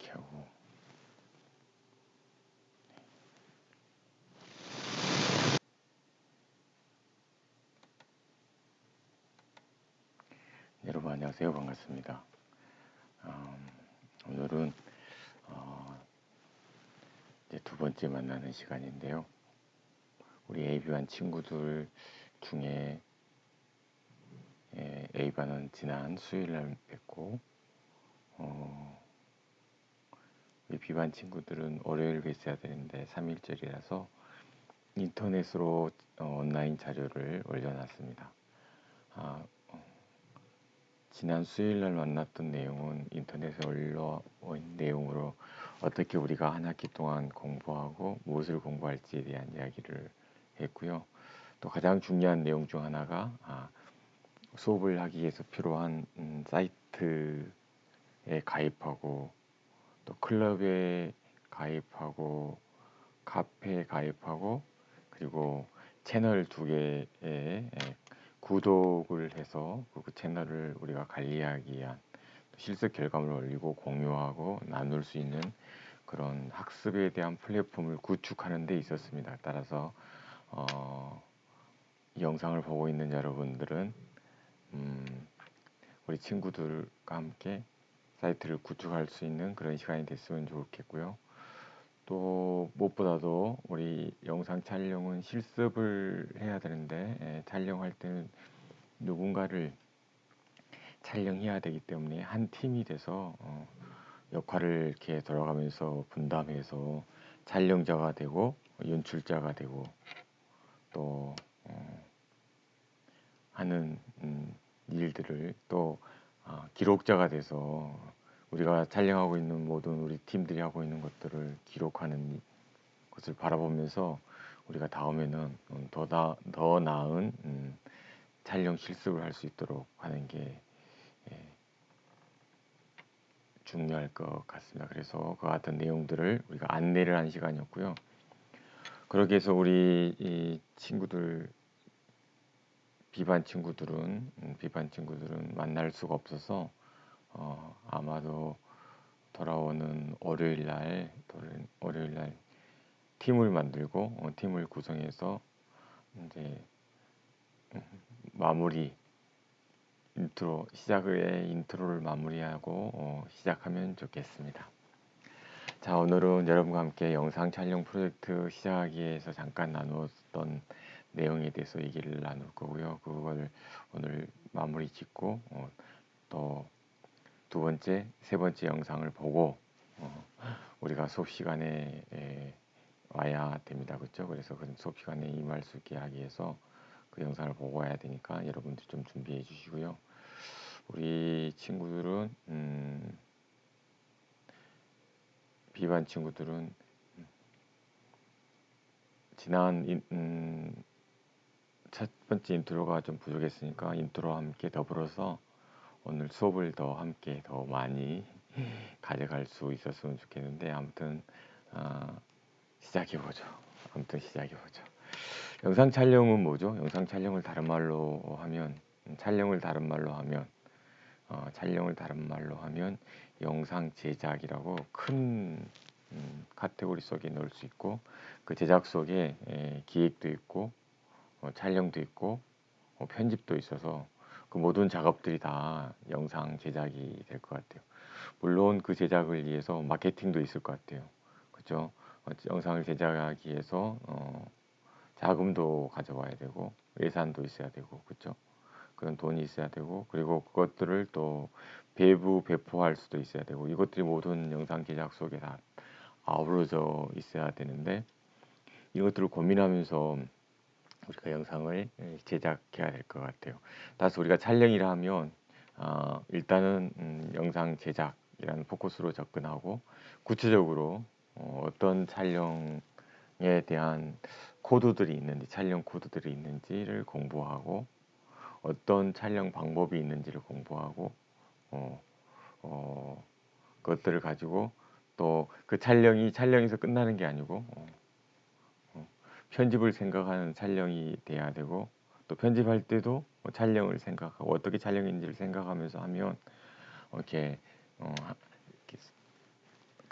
이렇게 하고 여러분 안녕하세요. 반갑습니다. 오늘은 이제 두 번째 만나는 시간인데요. 우리 A반 친구들 중에 A반은 지난 수요일날 뵙고 우리 B반 친구들은 월요일 뵀어야 되는데 3일절이라서 인터넷으로 온라인 자료를 올려놨습니다. 지난 수요일날 만났던 내용은 인터넷에 올라온 내용으로 어떻게 우리가 한 학기 동안 공부하고 무엇을 공부할지에 대한 이야기를 했고요. 또 가장 중요한 내용 중 하나가 수업을 하기 위해서 필요한 사이트에 가입하고 또 클럽에 가입하고 카페에 가입하고 그리고 채널 두 개에 구독을 해서 그 채널을 우리가 관리하기 위한 실습 결과물을 올리고 공유하고 나눌 수 있는 그런 학습에 대한 플랫폼을 구축하는 데 있었습니다. 따라서 이 영상을 보고 있는 여러분들은 우리 친구들과 함께 사이트를 구축할 수 있는 그런 시간이 됐으면 좋겠고요. 또 무엇보다도 우리 영상 촬영은 실습을 해야 되는데 촬영할 때는 누군가를 촬영해야 되기 때문에 한 팀이 돼서 역할을 이렇게 돌아가면서 분담해서 촬영자가 되고 연출자가 되고 또 하는 일들을 또 기록자가 돼서 우리가 촬영하고 있는 모든 우리 팀들이 하고 있는 것들을 기록하는 것을 바라보면서 우리가 다음에는 더 나은 촬영 실습을 할 수 있도록 하는 게 중요할 것 같습니다. 그래서 그 같은 내용들을 우리가 안내를 한 시간이었고요. 그렇게 해서 우리 이 친구들 비반 친구들은 만날 수가 없어서 아마도 돌아오는 월요일날 팀을 만들고 팀을 구성해서 이제 마무리 인트로를 마무리하고 시작하면 좋겠습니다. 자, 오늘은 여러분과 함께 영상 촬영 프로젝트 시작하기 위해서 잠깐 나누었던 내용에 대해서 얘기를 나눌 거고요. 그걸 오늘 마무리 짓고 또 두 번째, 세 번째 영상을 보고 우리가 수업 시간에 와야 됩니다. 그렇죠? 그래서 그 수업 시간에 임할 수 있게 하기 위해서 그 영상을 보고 와야 되니까 여러분들 좀 준비해 주시고요. 우리 친구들은 비반 친구들은 지난 첫 번째 인트로가 좀 부족했으니까 인트로와 함께 더불어서 오늘 수업을 더 많이 가져갈 수 있었으면 좋겠는데 아무튼 시작해보죠. 영상 촬영은 뭐죠? 영상 촬영을 다른 말로 하면 영상 제작이라고 큰 카테고리 속에 넣을 수 있고 그 제작 속에 기획도 있고 촬영도 있고 편집도 있어서 그 모든 작업들이 다 영상 제작이 될 것 같아요. 물론 그 제작을 위해서 마케팅도 있을 것 같아요. 그렇죠? 영상을 제작하기 위해서 자금도 가져와야 되고 예산도 있어야 되고 그렇죠? 그런 돈이 있어야 되고 그리고 그것들을 또 배포할 수도 있어야 되고 이것들이 모든 영상 제작 속에 다 아우러져 있어야 되는데 이것들을 고민하면서 우리가 영상을 제작해야 될 것 같아요. 따라서 우리가 촬영이라 하면 일단은 영상 제작이라는 포커스로 접근하고 구체적으로 어떤 촬영에 대한 촬영 코드들이 있는지를 공부하고 어떤 촬영 방법이 있는지를 공부하고 그것들을 가지고 또 그 촬영에서 끝나는 게 아니고 편집을 생각하는 촬영이 돼야 되고 또 편집할 때도 촬영을 생각하고 어떻게 촬영인지를 생각하면서 하면 이렇게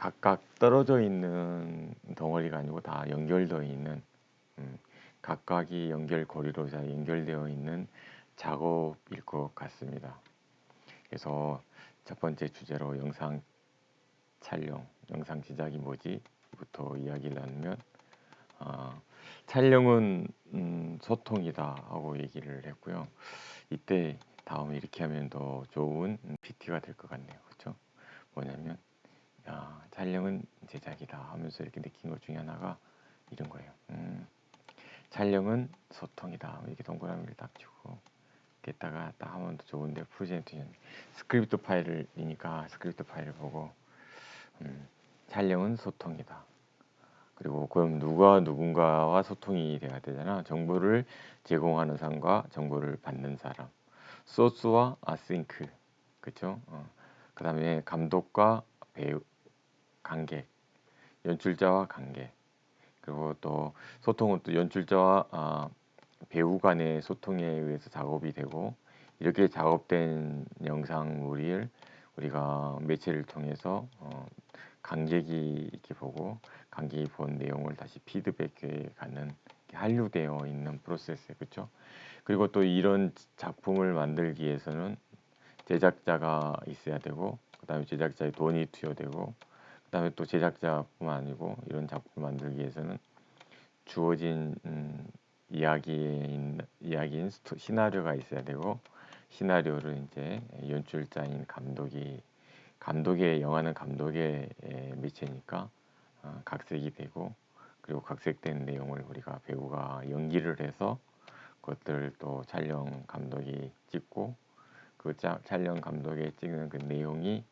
각각 떨어져 있는 덩어리가 아니고 다 연결되어 있는 각각이 연결고리로 잘 연결되어 있는 작업일 것 같습니다. 그래서 첫 번째 주제로 영상 촬영, 영상 제작이 뭐지? 부터 이야기를 나누면 촬영은 소통이다 하고 얘기를 했고요. 이때 다음에 이렇게 하면 더 좋은 PT가 될 것 같네요. 그렇죠? 뭐냐면 촬영은 제작이다 하면서 이렇게 느낀 것 중에 하나가 이런 거예요. 촬영은 소통이다. 이렇게 동그라미를 딱 주고 됐다가 딱 하면 더 좋은데 프레젠테이션 스크립트 파일이니까 스크립트 파일을 보고 촬영은 소통이다. 그리고 그럼 누가 누군가와 소통이 돼야 되잖아. 정보를 제공하는 사람과 정보를 받는 사람. 소스와 아싱크. 그렇죠? 그다음에 감독과 배우, 관객, 연출자와 관객. 그리고 또 소통은 또 연출자와 배우 간의 소통에 의해서 작업이 되고 이렇게 작업된 영상물을 우리가 매체를 통해서 관객이 이렇게 보고 관객이 본 내용을 다시 피드백해 가는 한류되어 있는 프로세스 그렇죠? 그리고 또 이런 작품을 만들기 위해서는 제작자가 있어야 되고 그다음에 제작자의 돈이 투여되고 그다음에 또 제작자뿐만 아니고 이런 작품을 만들기 위해서는 주어진 이야기인 시나리오가 있어야 되고 시나리오를 이제 연출자인 감독의 영화는 감독의 매체니까 각색이 되고 그리고 각색된 내용을 우리가 배우가 연기를 해서 그것들을 또 촬영 감독이 찍고 그 촬영 감독이 찍는 그 내용이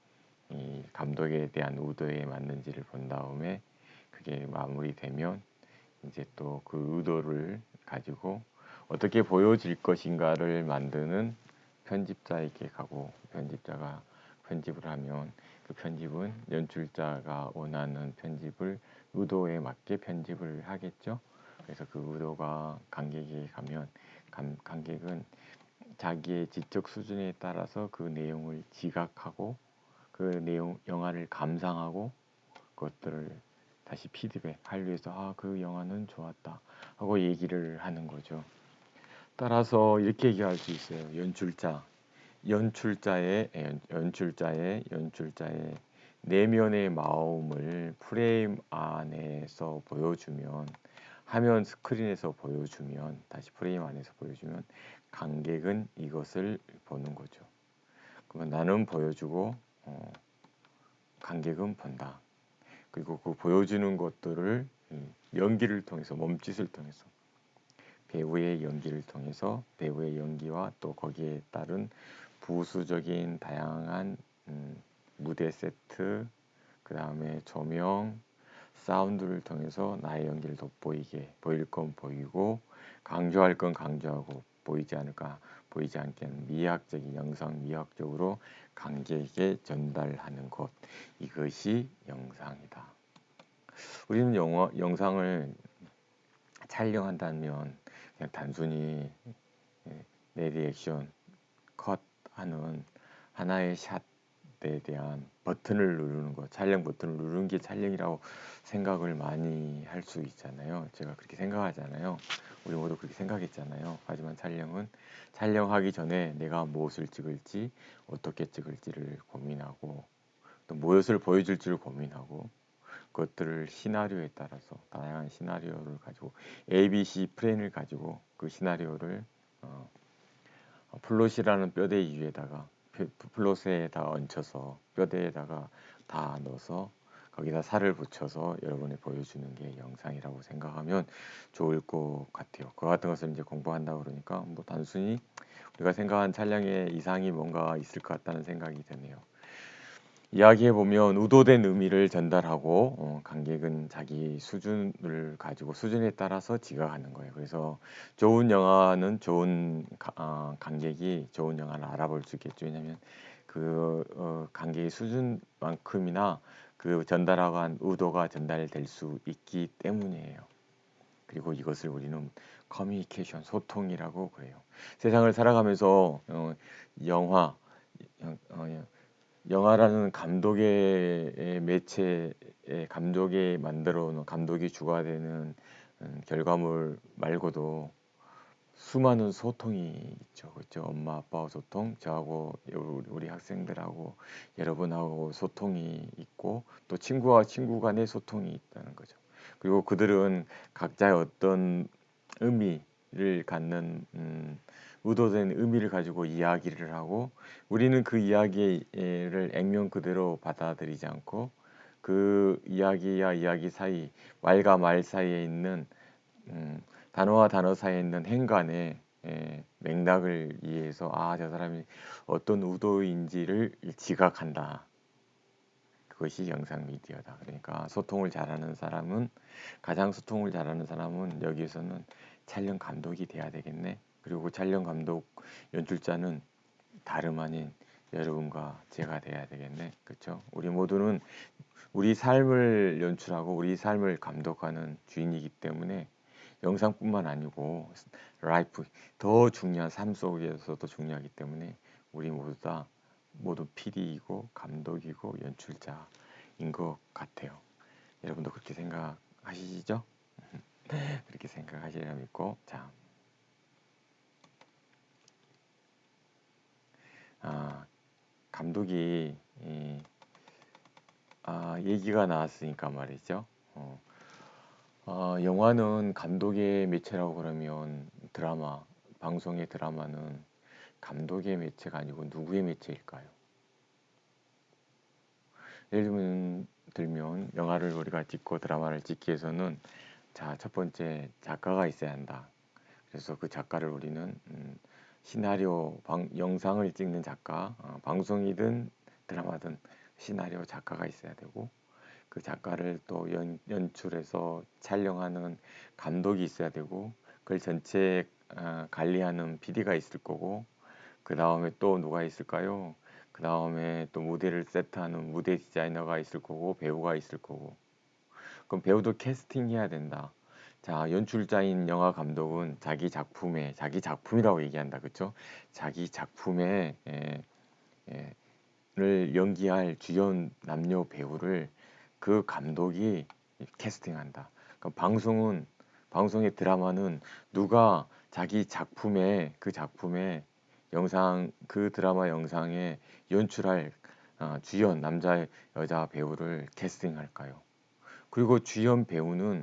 이 감독에 대한 의도에 맞는지를 본 다음에 그게 마무리되면 이제 또 그 의도를 가지고 어떻게 보여질 것인가를 만드는 편집자에게 가고 편집자가 편집을 하면 그 편집은 연출자가 원하는 편집을 의도에 맞게 편집을 하겠죠. 그래서 그 의도가 관객에게 가면 관객은 자기의 지적 수준에 따라서 그 내용을 지각하고 그 내용 영화를 감상하고 그것들을 다시 피드백 한류에서 그 영화는 좋았다 하고 얘기를 하는 거죠. 따라서 이렇게 얘기할 수 있어요. 연출자의 내면의 마음을 프레임 안에서 보여주면 화면 스크린에서 보여주면 다시 프레임 안에서 보여주면 관객은 이것을 보는 거죠. 그러면 나는 보여주고 관객은 본다. 그리고 그 보여주는 것들을 연기를 통해서 몸짓을 통해서 배우의 연기를 통해서 배우의 연기와 또 거기에 따른 부수적인 다양한 무대 세트 그 다음에 조명 사운드를 통해서 나의 연기를 돋보이게 보일 건 보이고 강조할 건 강조하고 보이지 않게 하는 미학적인 영상 미학적으로 관객에게 전달하는 것 이것이 영상이다. 우리는 영상을 촬영한다면 그냥 단순히 내 리액션 컷하는 하나의 샷에 대한 버튼을 누르는 것, 촬영 버튼을 누르는 게 촬영이라고 생각을 많이 할 수 있잖아요. 제가 그렇게 생각하잖아요. 우리 모두 그렇게 생각했잖아요. 하지만 촬영은 촬영하기 전에 내가 무엇을 찍을지, 어떻게 찍을지를 고민하고 또 무엇을 보여줄지를 고민하고 그것들을 시나리오에 따라서 다양한 시나리오를 가지고 ABC 플랜을 가지고 그 시나리오를 플롯이라는 뼈대 위에다가 플롯에다 얹혀서 뼈대에다가 다 넣어서 거기다 살을 붙여서 여러분이 보여주는 게 영상이라고 생각하면 좋을 것 같아요. 그거 같은 것을 이제 공부한다 그러니까 뭐 단순히 우리가 생각한 촬영에 이상이 뭔가 있을 것 같다는 생각이 드네요. 이야기해 보면 의도된 의미를 전달하고 관객은 자기 수준을 가지고 수준에 따라서 지각하는 거예요. 그래서 좋은 영화는 좋은 관객이 좋은 영화를 알아볼 수 있겠죠. 왜냐하면 그 관객의 수준만큼이나 그 전달하고 한 의도가 전달될 수 있기 때문이에요. 그리고 이것을 우리는 커뮤니케이션 소통이라고 그래요. 세상을 살아가면서 영화 영화라는 감독의 매체, 감독이 만들어 놓은 감독이 주관되는 결과물 말고도 수많은 소통이 있죠. 그렇죠? 엄마 아빠와 소통, 저하고 우리 학생들하고 여러분하고 소통이 있고 또 친구와 친구 간의 소통이 있다는 거죠. 그리고 그들은 각자의 어떤 의미를 갖는 의도된 의미를 가지고 이야기를 하고 우리는 그 이야기를 액면 그대로 받아들이지 않고 그 이야기와 이야기 사이 말과 말 사이에 있는 음, 단어와 단어 사이에 있는 행간의 맥락을 이해해서 저 사람이 어떤 의도인지를 지각한다. 그것이 영상 미디어다. 그러니까 가장 소통을 잘하는 사람은 여기에서는 촬영 감독이 돼야 되겠네. 그리고 촬영 감독 연출자는 다름 아닌 여러분과 제가 돼야 되겠네. 그렇죠? 우리 모두는 우리 삶을 연출하고 우리 삶을 감독하는 주인이기 때문에 영상뿐만 아니고 라이프 더 중요한 삶 속에서도 중요하기 때문에 우리 모두 PD이고 감독이고 연출자인 것 같아요. 여러분도 그렇게 생각하시죠? 그렇게 생각하시리라 믿고 자, 감독이 얘기가 나왔으니까 말이죠. 영화는 감독의 매체라고 그러면 방송의 드라마는 감독의 매체가 아니고 누구의 매체일까요? 예를 들면 영화를 우리가 찍고 드라마를 찍기 위해서는 첫 번째 작가가 있어야 한다. 그래서 그 작가를 우리는 영상을 찍는 작가, 방송이든 드라마든 시나리오 작가가 있어야 되고 그 작가를 또 연출해서 촬영하는 감독이 있어야 되고 그걸 전체 관리하는 PD가 있을 거고 그 다음에 또 누가 있을까요? 그 다음에 또 무대를 세트하는 무대 디자이너가 있을 거고 배우가 있을 거고 그럼 배우도 캐스팅해야 된다. 연출자인 영화 감독은 자기 작품이라고 얘기한다. 그렇죠? 자기 작품에 를 연기할 주연 남녀 배우를 그 감독이 캐스팅한다. 그러니까 방송의 드라마는 누가 자기 작품에 그 드라마 영상에 연출할 주연 남자 여자 배우를 캐스팅할까요? 그리고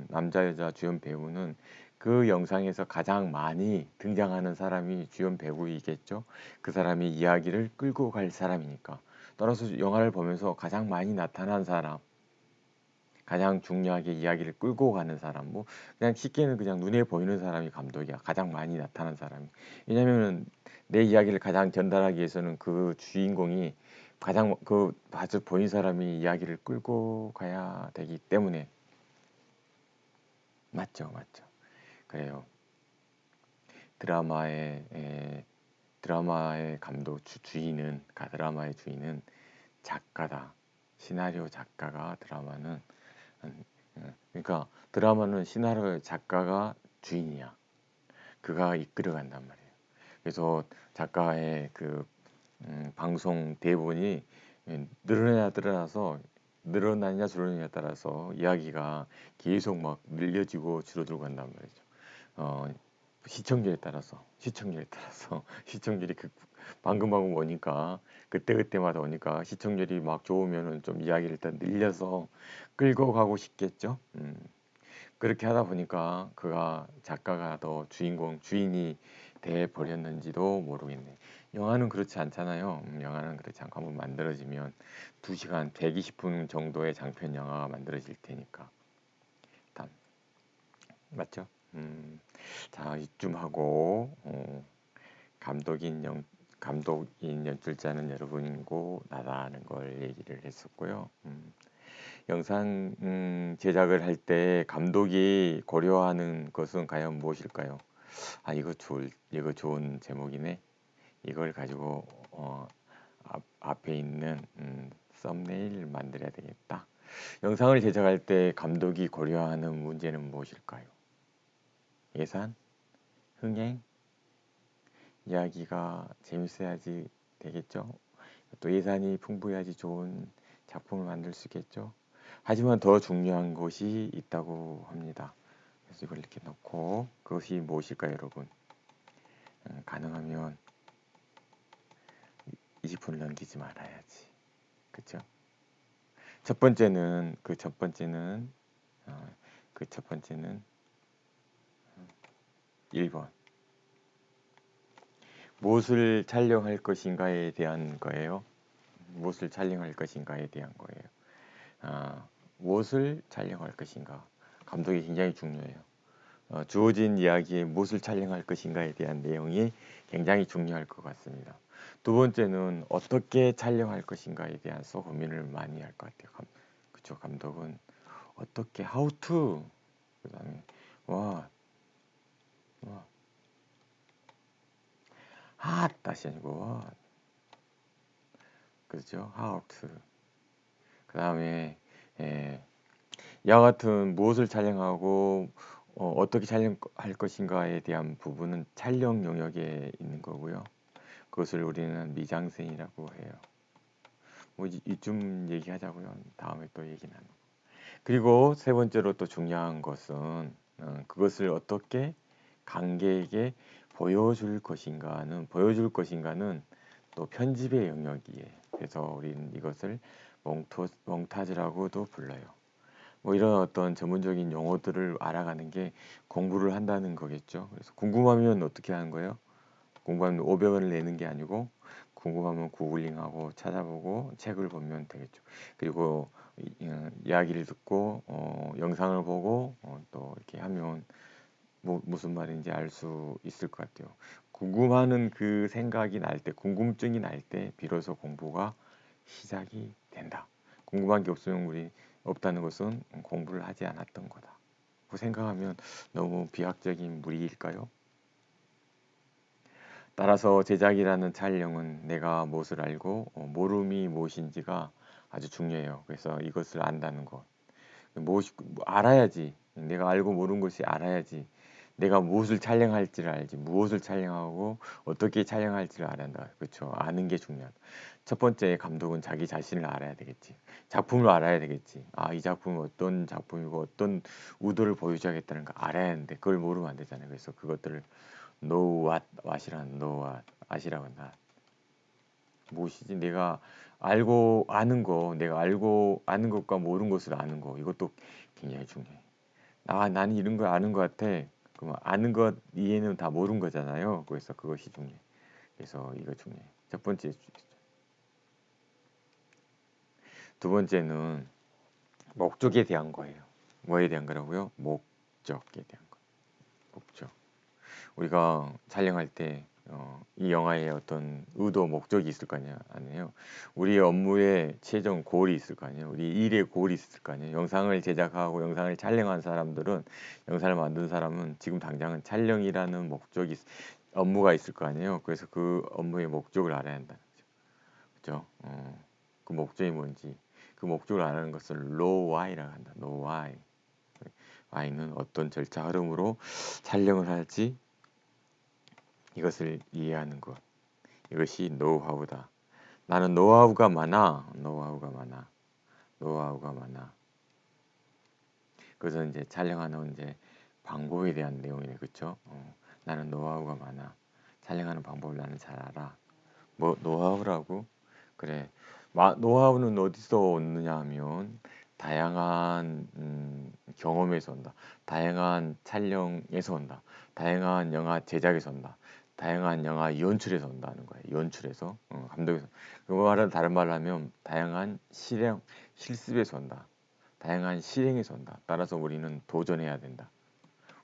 남자 여자 주연 배우는 그 영상에서 가장 많이 등장하는 사람이 주연 배우이겠죠. 그 사람이 이야기를 끌고 갈 사람이니까. 따라서 영화를 보면서 가장 많이 나타난 사람, 가장 중요하게 이야기를 끌고 가는 사람, 뭐 그냥 쉽게는 그냥 눈에 보이는 사람이 감독이야. 가장 많이 나타난 사람이. 왜냐면은 내 이야기를 가장 전달하기 위해서는 그 주인공이 가장 그 아주 보인 사람이 이야기를 끌고 가야 되기 때문에 맞죠, 맞죠. 그래요. 드라마의 드라마의 드라마의 주인은 작가다. 시나리오 작가가 그러니까 드라마는 시나리오 작가가 주인이야. 그가 이끌어간단 말이에요. 그래서 작가의 방송 대본이 늘어나냐 줄어드냐에 따라서 이야기가 계속 막 늘려지고 줄어들고 간단 말이죠. 어, 시청률에 따라서 시청률이 방금 오니까 그때마다 오니까 시청률이 막 좋으면은 좀 이야기를 일단 늘려서 끌고 가고 싶겠죠. 그렇게 하다 보니까 작가가 더 주인이 돼 버렸는지도 모르겠네. 영화는 그렇지 않잖아요. 영화는 그렇지 않고 한번 만들어지면 2시간 120분 정도의 장편 영화가 만들어질 테니까. 일단 맞죠? 이쯤 하고 감독인 연출자는 여러분이고 나라는 걸 얘기를 했었고요. 영상 제작을 할 때 감독이 고려하는 것은 과연 무엇일까요? 이거 좋은 제목이네. 이걸 가지고 앞에 있는 썸네일 만들어야 되겠다. 영상을 제작할 때 감독이 고려하는 문제는 무엇일까요? 예산, 흥행, 이야기가 재밌어야지 되겠죠. 또 예산이 풍부해야지 좋은 작품을 만들 수 있겠죠. 하지만 더 중요한 것이 있다고 합니다. 그래서 이걸 이렇게 넣고 그것이 무엇일까요, 여러분? 가능하면 20분을 넘기지 말아야지. 그쵸? 첫 번째는 첫 번째는 그 첫 번째는 1번 무엇을 촬영할 것인가에 대한 거예요. 무엇을 촬영할 것인가에 대한 거예요. 무엇을 촬영할 것인가. 감독이 굉장히 중요해요. 주어진 이야기에 무엇을 촬영할 것인가에 대한 내용이 굉장히 중요할 것 같습니다. 두 번째는 어떻게 촬영할 것인가에 대해서 고민을 많이 할 것 같아요. 그쵸? 감독은 어떻게, how to, 그 다음에 what, 다시 아니고 what, 그렇죠? how to. 그 다음에 이와 같은 무엇을 촬영하고 어떻게 촬영할 것인가에 대한 부분은 촬영 영역에 있는 거고요. 그것을 우리는 미장센이라고 해요. 뭐 이쯤 얘기하자고요. 다음에 또 얘기 나누고. 그리고 세 번째로 또 중요한 것은 그것을 어떻게 관객에게 보여줄 것인가는 또 편집의 영역이에요. 그래서 우리는 이것을 몽타주라고도 불러요. 뭐 이런 어떤 전문적인 용어들을 알아가는 게 공부를 한다는 거겠죠. 그래서 궁금하면 어떻게 하는 거예요? 공부하면 500원을 내는 게 아니고 궁금하면 구글링하고 찾아보고 책을 보면 되겠죠. 그리고 이야기를 듣고 영상을 보고 또 이렇게 하면 무슨 말인지 알 수 있을 것 같아요. 궁금하는 그 생각이 날 때, 궁금증이 날 때 비로소 공부가 시작이 된다. 궁금한 게 없으면 우리 없다는 것은 공부를 하지 않았던 거다. 그 생각하면 너무 비약적인 무리일까요? 따라서 제작이라는 촬영은 내가 무엇을 알고 모름이 무엇인지가 아주 중요해요. 그래서 이것을 안다는 것. 무엇이 알아야지. 내가 알고 모르는 것이 알아야지. 내가 무엇을 촬영할지를 알지. 무엇을 촬영하고 어떻게 촬영할지를 알아야 한다. 그렇죠. 아는 게 중요하다. 첫 번째 감독은 자기 자신을 알아야 되겠지. 작품을 알아야 되겠지. 이 작품은 어떤 작품이고 어떤 의도를 보여줘야겠다는 거 알아야 하는데 그걸 모르면 안 되잖아요. 그래서 그것들을 know what이라는 know what, 아시라고 한다. 무엇이지? 내가 알고 아는 거, 내가 알고 아는 것과 모르는 것을 아는 거, 이것도 굉장히 중요해. 나는 이런 거 아는 것 같아. 그럼 아는 것 이해는 다 모르는 거잖아요. 그래서 그것이 중요해. 그래서 이거 중요해. 첫 번째. 두 번째는 목적에 대한 거예요. 뭐에 대한 거라고요? 목적에 대한 거. 목적. 우리가 촬영할 때 이 영화에 어떤 의도, 목적이 있을 거 아니에요. 우리의 업무의 최종 골이 있을 거 아니에요. 우리 일의 골이 있을 거 아니에요. 영상을 제작하고 영상을 촬영한 사람들은, 영상을 만든 사람은 지금 당장은 촬영이라는 업무가 있을 거 아니에요. 그래서 그 업무의 목적을 알아야 한다. 그렇죠? 그 목적이 뭔지, 그 목적을 아는 것을 know why라고 한다. know why. why는 어떤 절차 흐름으로 촬영을 할지 이것을 이해하는 것. 이것이 노하우다. 나는 노하우가 많아. 그것은 이제 촬영하는 이제 방법에 대한 내용이네, 그렇죠? 나는 노하우가 많아. 촬영하는 방법을 나는 잘 알아. 뭐 노하우라고? 그래. 노하우는 어디서 얻느냐 하면 다양한 경험에서 온다. 다양한 촬영에서 온다. 다양한 영화 제작에서 온다. 다양한 영화 연출에서 온다는 거예요. 연출에서 감독에서. 그 말은 다른 말로 하면 다양한 실습에서 온다. 다양한 실행에서 온다. 따라서 우리는 도전해야 된다.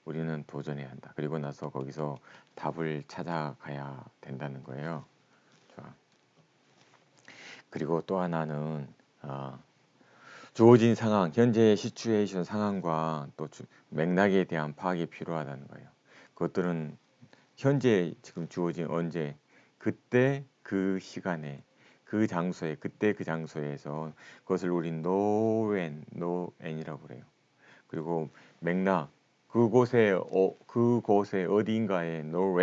우리는 도전해야 한다. 그리고 나서 거기서 답을 찾아가야 된다는 거예요. 좋아. 그리고 또 하나는 주어진 상황, 현재 시츄에이션 상황과 또 맥락에 대한 파악이 필요하다는 거예요. 그것들은 현재 지금 주어진 언제, 그때 그 시간에 그 장소에 그때 그 장소에서 그것을 우리 no when이라고 그래요. 그리고 맥락 그곳에 어딘가에 no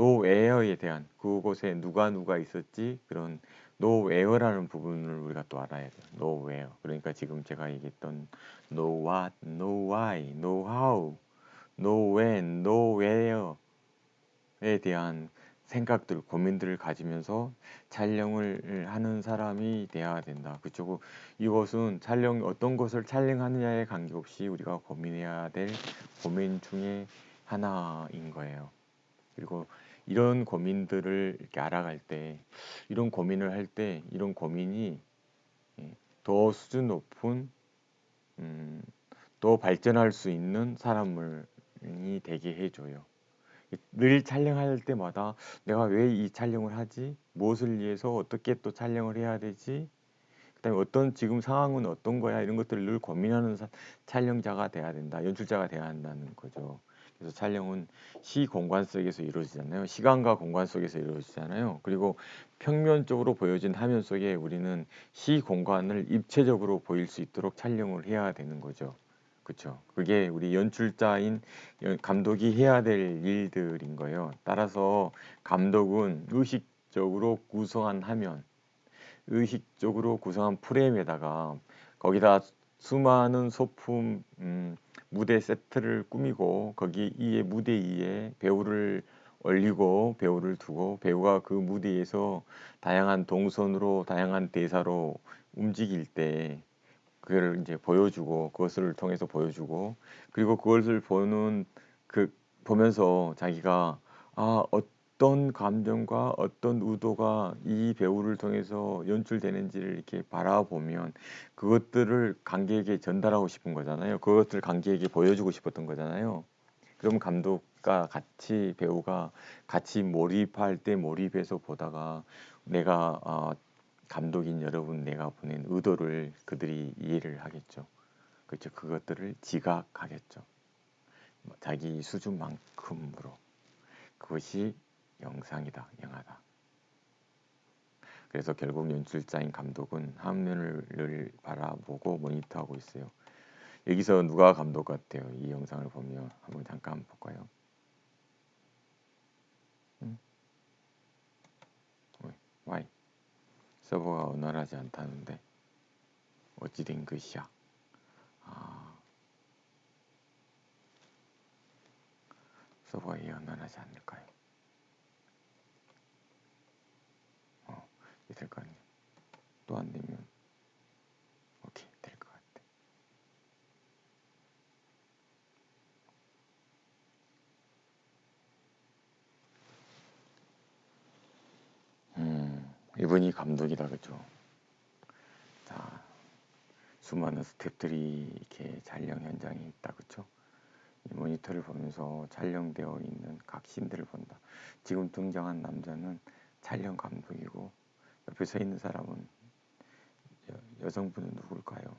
노웨어에 대한 그곳에 누가 있었지 그런 노웨어라는 부분을 우리가 또 알아야 돼요. 노웨어. 그러니까 지금 제가 얘기했던 no what, no why, no how, no when, no where에 대한 생각들, 고민들을 가지면서 촬영을 하는 사람이 돼야 된다. 그쵸? 이것은 어떤 것을 촬영하느냐에 관계없이 우리가 고민해야 될 고민 중에 하나인 거예요. 그리고 이런 고민들을 이렇게 알아갈 때, 이런 고민을 할 때, 이런 고민이 더 수준 높은, 더 발전할 수 있는 사람이 되게 해줘요. 늘 촬영할 때마다 내가 왜 이 촬영을 하지? 무엇을 위해서 어떻게 또 촬영을 해야 되지? 그다음에 어떤 지금 상황은 어떤 거야? 이런 것들을 늘 고민하는 촬영자가 돼야 된다. 연출자가 돼야 한다는 거죠. 그래서 촬영은 시 공간 속에서 이루어지잖아요. 시간과 공간 속에서 이루어지잖아요. 그리고 평면적으로 보여진 화면 속에 우리는 시 공간을 입체적으로 보일 수 있도록 촬영을 해야 되는 거죠. 그렇죠. 그게 우리 연출자인 감독이 해야 될 일들인 거예요. 따라서 감독은 의식적으로 구성한 화면, 의식적으로 구성한 프레임에다가 거기다 수많은 소품, 무대 세트를 꾸미고 거기 이에 무대 위에 배우를 올리고 배우를 두고 배우가 그 무대에서 다양한 동선으로 다양한 대사로 움직일 때 그걸 이제 보여주고 그것을 통해서 보여주고 그리고 그것을 보면서 자기가 어떤 감정과 어떤 의도가 이 배우를 통해서 연출되는지를 이렇게 바라보면 그것들을 관객에게 전달하고 싶은 거잖아요. 그것들을 관객에게 보여주고 싶었던 거잖아요. 그럼 감독과 같이 배우가 같이 몰입할 때 몰입해서 보다가 내가 감독인 여러분 내가 보낸 의도를 그들이 이해를 하겠죠. 그렇죠. 그것들을 지각하겠죠. 자기 수준만큼으로. 그것이 영상이다, 영화다. 그래서 결국 연출자인 감독은 화면을 바라보고 모니터하고 있어요. 여기서 누가 감독 같아요? 이 영상을 보면 한번 잠깐 볼까요? Why? 서버가 원활하지 않다는데 어찌 된 것이야? 서버가 원활하지 않을까요? 될 거 아니에요. 또 안 되면 오케이 될 것 같아. 이분이 감독이다 그죠? 자, 수많은 스태프들이 이렇게 촬영 현장에 있다 그죠? 이 모니터를 보면서 촬영되어 있는 각 씬들을 본다. 지금 등장한 남자는 촬영 감독이고 옆에 서 있는 사람은 여성분은 누굴까요?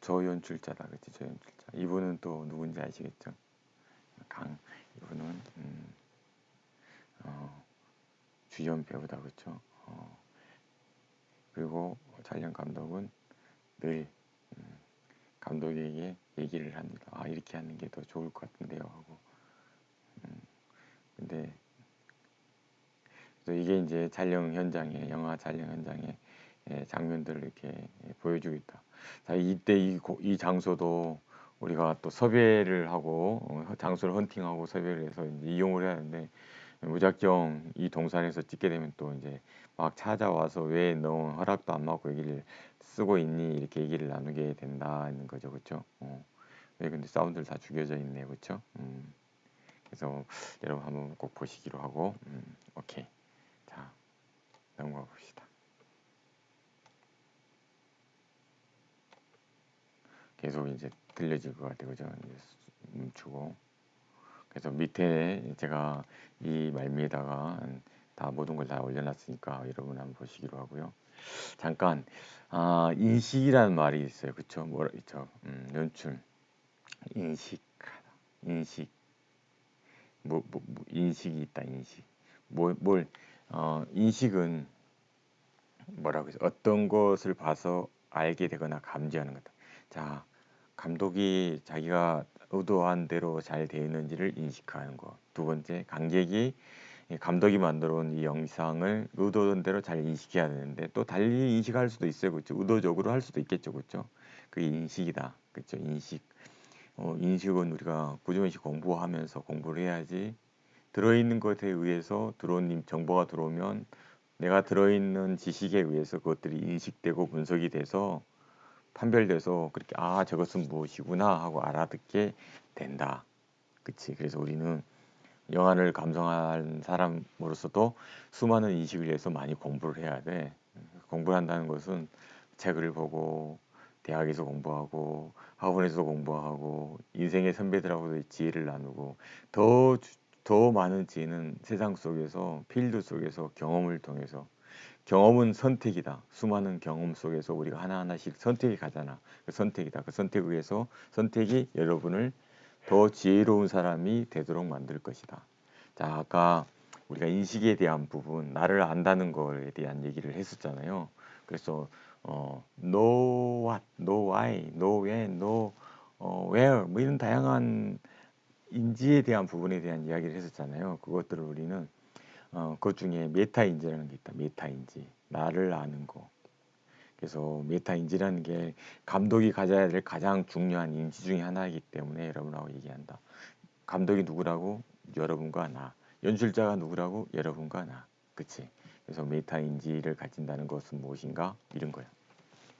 조연출자다 그치? 조연출자. 이분은 또 누군지 아시겠죠? 이분은 주연 배우다 그쵸? 그리고 촬영 감독은 늘 감독에게 얘기를 합니다. 이렇게 하는 게 더 좋을 것 같은데요 하고. 근데 이게 이제 영화 촬영 현장에 장면들을 이렇게 보여주고 있다. 자, 이때 이 장소도 우리가 또 섭외를 하고 장소를 헌팅하고 섭외를 해서 이제 이용을 해야 하는데 무작정 이 동산에서 찍게 되면 또 이제 막 찾아와서 왜 너 허락도 안 받고 여기를 쓰고 있니 이렇게 얘기를 나누게 된다는 거죠, 그렇죠? 왜 근데 사운드를 다 죽여져 있네, 그렇죠? 그래서 여러분 한번 꼭 보시기로 하고, 오케이. 자, 넘어가 봅시다. 계속 이제 들려질 것 같아요, 그죠? 멈추고. 그래서 밑에 제가 이 말미에다가 다 모든 걸 다 올려놨으니까 여러분 한번 보시기로 하고요. 잠깐 인식이라는 말이 있어요, 그쵸? 뭐라 있죠? 연출, 인식, 인식, 인식이 있다, 인식. 인식은 뭐라고 해서 어떤 것을 봐서 알게 되거나 감지하는 거다. 자, 감독이 자기가 의도한 대로 잘 되어 있는지를 인식하는 것. 두 번째, 감독이 만들어 온 이 영상을 의도한 대로 잘 인식해야 되는데 또 달리 인식할 수도 있어요. 그렇죠? 의도적으로 할 수도 있겠죠. 그렇죠? 그게 인식이다. 그렇죠? 인식은 우리가 구조인식 공부하면서 공부를 해야지 들어있는 것에 의해서 들어온 정보가 들어오면 내가 들어있는 지식에 의해서 그것들이 인식되고 분석이 돼서 판별돼서 그렇게 저것은 무엇이구나 하고 알아듣게 된다. 그치? 그래서 우리는 영화를 감상한 사람으로서도 수많은 인식을 위해서 많이 공부를 해야 돼. 공부를 한다는 것은 책을 보고 대학에서 공부하고 학원에서 공부하고 인생의 선배들하고도 지혜를 나누고 더 많은 지혜는 세상 속에서 필드 속에서 경험을 통해서 경험은 선택이다. 수많은 경험 속에서 우리가 하나하나씩 선택이 가잖아. 그 선택이다. 그 선택에 의해서 선택이 여러분을 더 지혜로운 사람이 되도록 만들 것이다. 자, 아까 우리가 인식에 대한 부분, 나를 안다는 거에 대한 얘기를 했었잖아요. 그래서 know what, know why, know when, know where 뭐 이런 다양한 인지에 대한 부분에 대한 이야기를 했었잖아요. 그것들을 우리는 그 중에 메타인지라는 게 있다. 메타인지. 나를 아는 거. 그래서 메타인지라는 게 감독이 가져야 될 가장 중요한 인지 중에 하나이기 때문에 여러분하고 얘기한다. 감독이 누구라고? 여러분과 나. 연출자가 누구라고? 여러분과 나. 그치? 그래서 메타인지를 가진다는 것은 무엇인가? 이런 거야.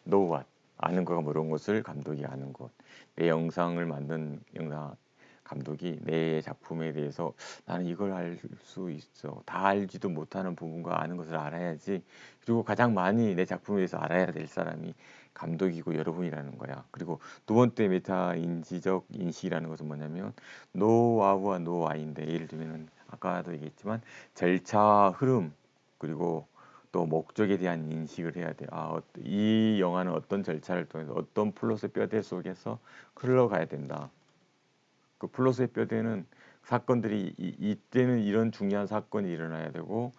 Know what. 아는 거가 모르는 것을 감독이 아는 것. 내 영상을 만든 영상 감독이 내 작품에 대해서 나는 이걸 알 수 있어. 다 알지도 못하는 부분과 아는 것을 알아야지. 그리고 가장 많이 내 작품에 대해서 알아야 될 사람이 감독이고 여러분이라는 거야. 그리고 두 번째 메타 인지적 인식이라는 것은 뭐냐면 노아우와 노아인데 예를 들면은 아까도 얘기했지만 절차 흐름 그리고 또 목적에 대한 인식을 해야 돼. 이 영화는 어떤 절차를 통해서 어떤 플롯의 뼈대 속에서 흘러가야 된다. 그 플롯의 뼈대는 사건들이 이때는 이런 중요한 사건이 일어나야 되고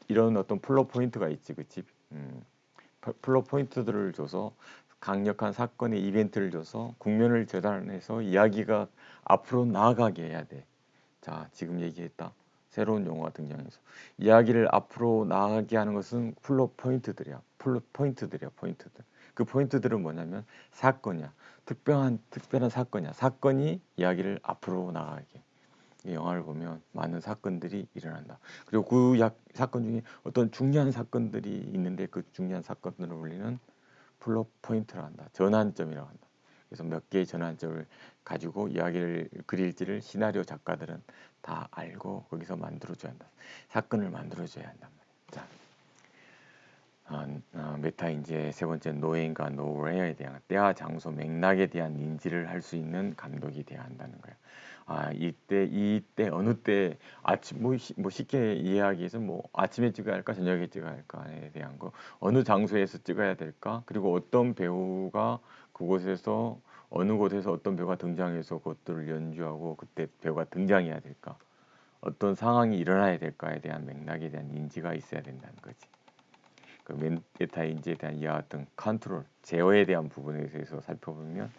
이런 어떤 플롯 포인트가 있지, 그치? 플롯 포인트들을 줘서 강력한 사건의 이벤트를 줘서 국면을 재단해서 이야기가 앞으로 나아가게 해야 돼. 자, 지금 얘기했다. 새로운 용어가 등장해서 이야기를 앞으로 나아가게 하는 것은 플롯 포인트들이야. 포인트들. 그 포인트들은 뭐냐면 사건이야. 특별한 사건이야. 사건이 이야기를 앞으로 나가게. 이 영화를 보면 많은 사건들이 일어난다. 그리고 사건 중에 어떤 중요한 사건들이 있는데 그 중요한 사건들을 우리는 플롯 포인트라고 한다. 전환점이라고 한다. 그래서 몇 개의 전환점을 가지고 이야기를 그릴지를 시나리오 작가들은 다 알고 거기서 만들어줘야 한다. 사건을 만들어줘야 한단 말이야. 자, 메타인지의 세 번째 노인과 노웨어에 대한 때와 장소 맥락에 대한 인지를 할 수 있는 감독이 돼야 한다는 거야. 이때 어느 때 아침 뭐 쉽게 이해하기 위해서 뭐 아침에 찍어야 할까 저녁에 찍어야 할까에 대한 거 어느 장소에서 찍어야 될까 그리고 어떤 배우가 그곳에서 어느 곳에서 어떤 배우가 등장해서 그것들을 연주하고 그때 배우가 등장해야 될까 어떤 상황이 일어나야 될까에 대한 맥락에 대한 인지가 있어야 된다는 거지. 그 메타인지에 대한 이와 같은 컨트롤 제어에 대한 부분에 대해서 살펴보면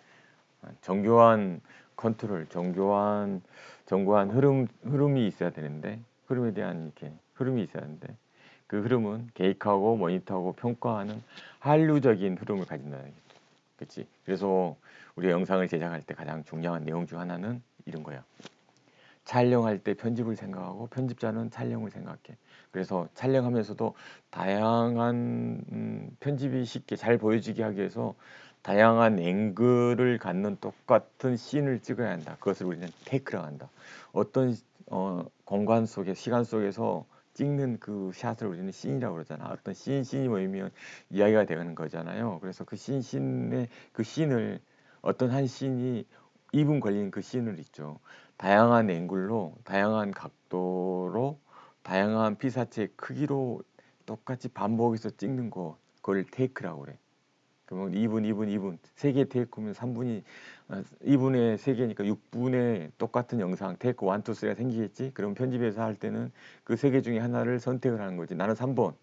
정교한 컨트롤, 정교한 흐름이 있어야 되는데 흐름에 대한 이렇게 흐름이 있어야 하는데 그 흐름은 계획하고 모니터하고 평가하는 한류적인 흐름을 가진다는 거죠. 그렇지? 그래서 우리가 영상을 제작할 때 가장 중요한 내용 중 하나는 이런 거야. 촬영할 때 편집을 생각하고 편집자는 촬영을 생각해. 그래서 촬영하면서도 다양한 편집이 쉽게 잘 보여지게 하기 위해서 다양한 앵글을 갖는 똑같은 씬을 찍어야 한다. 그것을 우리는 테이크라고 한다. 어떤 공간 속에 시간 속에서 찍는 그 샷을 우리는 씬이라고 그러잖아. 어떤 씬이 모이면 이야기가 되는 거잖아요. 그래서 그 씬의 그 씬을 어떤 한 씬이 2분 걸리는 그 씬을 있죠. 다양한 앵글로, 다양한 각도로, 다양한 피사체 크기로 똑같이 반복해서 찍는 거, 그걸 테이크라고 그래. 그러면 2분, 3개 테이크면 3분이 2분에 3개니까 6분에 똑같은 영상 테이크 1, 2, 3가 생기겠지? 그럼 편집해서 할 때는 그 3개 중에 하나를 선택을 하는 거지. 나는 3번.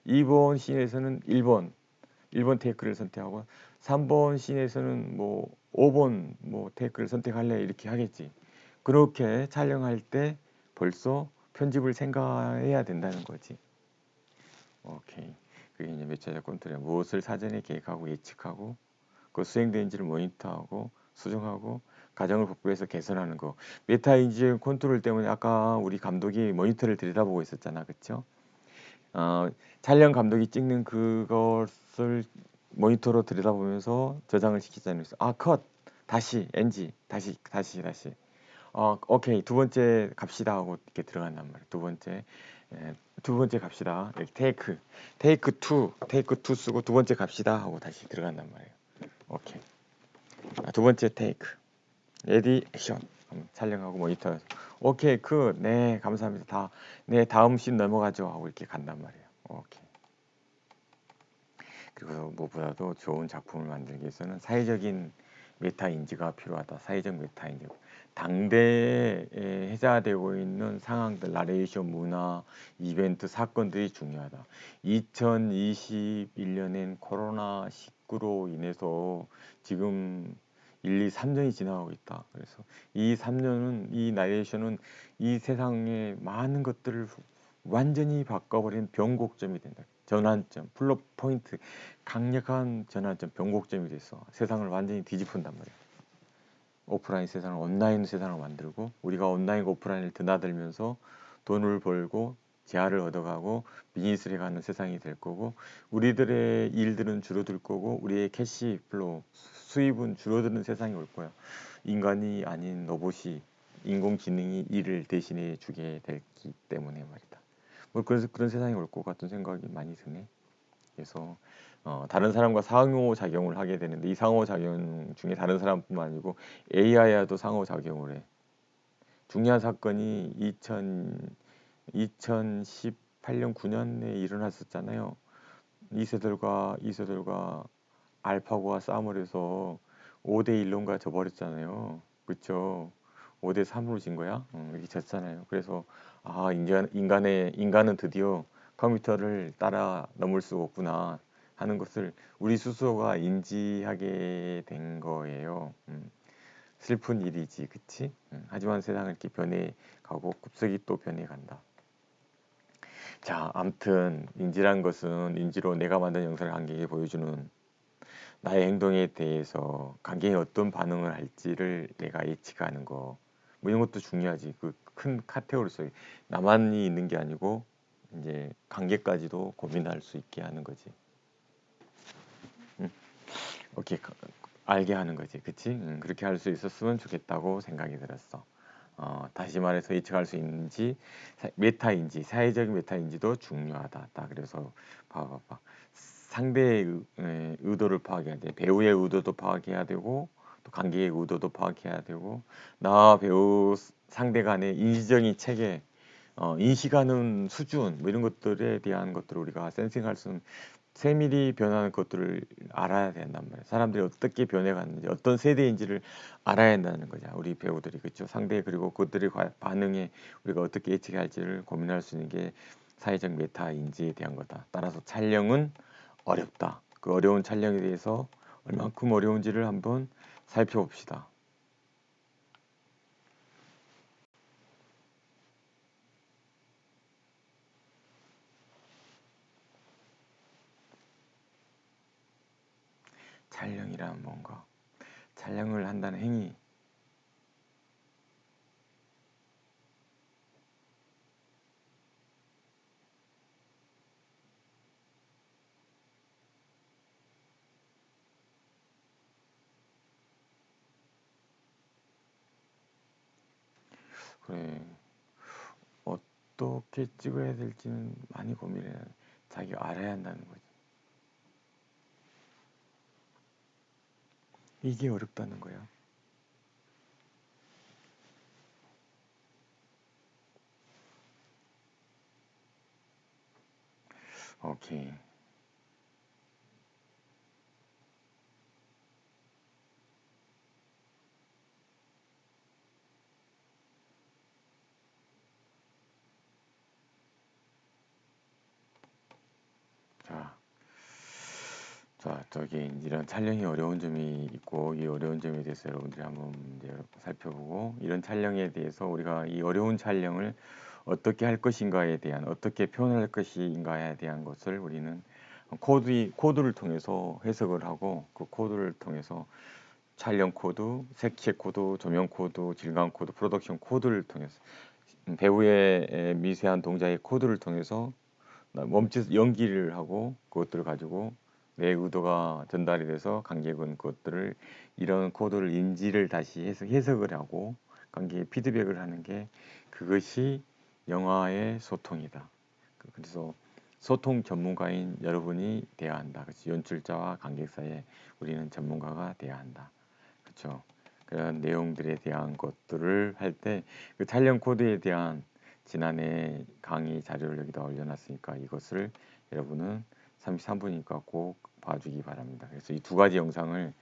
2번 씬에서는 1번 테이크를 선택하고 3번 씬에서는 뭐 5번 뭐 테이크를 선택할래 이렇게 하겠지. 그렇게 촬영할 때 벌써 편집을 생각해야 된다는 거지. 오케이. 그게 이제 메타적 컨트롤. 무엇을 사전에 계획하고 예측하고 그 수행되는지를 모니터하고 수정하고 과정을 복구해서 개선하는 거. 메타 인지 컨트롤 때문에 아까 우리 감독이 모니터를 들여다보고 있었잖아, 그쵸? 어, 촬영 감독이 찍는 그것을 모니터로 들여다보면서 저장을 시키잖아요. 그래서 컷, 다시 NG, 다시. 오케이, 두 번째 갑시다 하고 이렇게 들어간단 말이에요. 두 번째 갑시다. 여기 테이크 투 쓰고 두 번째 갑시다 하고 다시 들어간단 말이에요. 오케이. 두 번째 테이크. 레디 액션. 촬영하고 모니터. 오케이, 네, 감사합니다. 네, 다음 씬 넘어가죠 하고 이렇게 간단 말이에요. 오케이. 그리고 무엇보다도 좋은 작품을 만들기 위해서는 사회적인 메타 인지가 필요하다. 사회적 메타 인지. 당대에 해자되고 있는 상황들, 나레이션, 문화, 이벤트, 사건들이 중요하다. 2021년엔 코로나19로 인해서 지금 1, 2, 3년이 지나가고 있다. 그래서 이 3년은 이 나레이션은 이 세상의 많은 것들을 완전히 바꿔버린 변곡점이 된다. 전환점, 플롯 포인트, 강력한 전환점, 변곡점이 돼서 세상을 완전히 뒤집힌단 말이야. 오프라인 세상을 온라인 세상을 만들고 우리가 온라인과 오프라인을 드나들면서 돈을 벌고 재화를 얻어가고 비즈니스를 해가는 세상이 될 거고 우리들의 일들은 줄어들 거고 우리의 캐시 플로우 수입은 줄어드는 세상이 올 거야. 인간이 아닌 로봇이 인공지능이 일을 대신해 주게 되기 때문에 말이다. 뭐 그래서 그런 세상이 올 것 같은 생각이 많이 드네. 그래서 다른 사람과 상호작용을 하게 되는데 이 상호작용 중에 다른 사람뿐만 아니고 AI와도 상호작용을 해. 중요한 사건이 2018년 9년에 일어났었잖아요. 이세돌과 알파고가 싸움을 해서 5대1론가 져버렸잖아요. 그쵸? 5대3으로 진 거야? 이렇게 졌잖아요. 그래서 인간은 드디어 컴퓨터를 따라 넘을 수 없구나 하는 것을 우리 스스로가 인지하게 된 거예요. 슬픈 일이지, 그치? 하지만 세상은 이렇게 변해가고 급속히 또 변해간다. 자, 암튼 인지란 것은 인지로 내가 만든 영상을 관객에게 보여주는 나의 행동에 대해서 관객이 어떤 반응을 할지를 내가 예측하는 거. 뭐 이런 것도 중요하지. 그 큰 카테고리 속에 나만이 있는 게 아니고 이제 관객까지도 고민할 수 있게 하는 거지. 오케이, 알게 하는 거지, 그치? 그렇게 할 수 있었으면 좋겠다고 생각이 들었어. 다시 말해서 예측할 수 있는지 메타인지 사회적인 메타인지도 중요하다. 그래서 봐봐. 상대의 의도를 파악해야 돼. 배우의 의도도 파악해야 되고 또 관객의 의도도 파악해야 되고 나 배우 상대 간의 인지적인 체계 인식하는 수준 뭐 이런 것들에 대한 것들을 우리가 센싱할 수 있는 세밀히 변하는 것들을 알아야 된단 말이에요. 사람들이 어떻게 변해갔는지 어떤 세대인지를 알아야 한다는 거죠. 우리 배우들이 그렇죠. 상대 그리고 그들의 반응에 우리가 어떻게 예측해야 할지를 고민할 수 있는 게 사회적 메타 인지에 대한 거다. 따라서 촬영은 어렵다. 그 어려운 촬영에 대해서 얼만큼 어려운지를 한번 살펴봅시다. 촬영이란 뭔가 촬영을 한다는 행위 그래 어떻게 찍어야 될지는 많이 고민해 자기가 알아야 한다는 거지. 이게 어렵다는 거야. 오케이. 자, 자, 저기 이런 촬영이 어려운 점이 있고 이 어려운 점에 대해서 여러분들이 한번 이제 살펴보고 이런 촬영에 대해서 우리가 이 어려운 촬영을 어떻게 할 것인가에 대한 어떻게 표현할 것인가에 대한 것을 우리는 코드를 통해서 해석을 하고 그 코드를 통해서 촬영 코드, 색채 코드, 조명 코드, 질감 코드, 프로덕션 코드를 통해서 배우의 미세한 동작의 코드를 통해서 멈춰서 연기를 하고 그것들을 가지고 내 의도가 전달이 돼서 관객은 그것들을 이런 코드를 인지를 다시 해석을 하고 관객에 피드백을 하는 게 그것이 영화의 소통이다. 그래서 소통 전문가인 여러분이 돼야 한다. 그렇지? 연출자와 관객 사이에 우리는 전문가가 돼야 한다. 그렇죠? 그런 내용들에 대한 것들을 할 때 그 촬영 코드에 대한 지난해 강의 자료를 여기다 올려놨으니까 이것을 여러분은 33분이니까 꼭 봐주기 바랍니다. 그래서 이 두 가지 영상을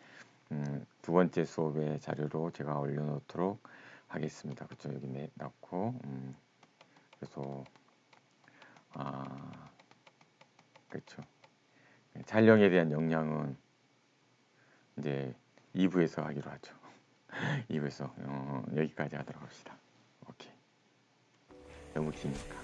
두 번째 수업의 자료로 제가 올려놓도록 하겠습니다. 그렇죠? 여기 놨고 그래서 그렇죠. 촬영에 대한 역량은 이제 2부에서 하기로 하죠. 2부에서 여기까지 하도록 합시다. 오케이. 너무 기니까.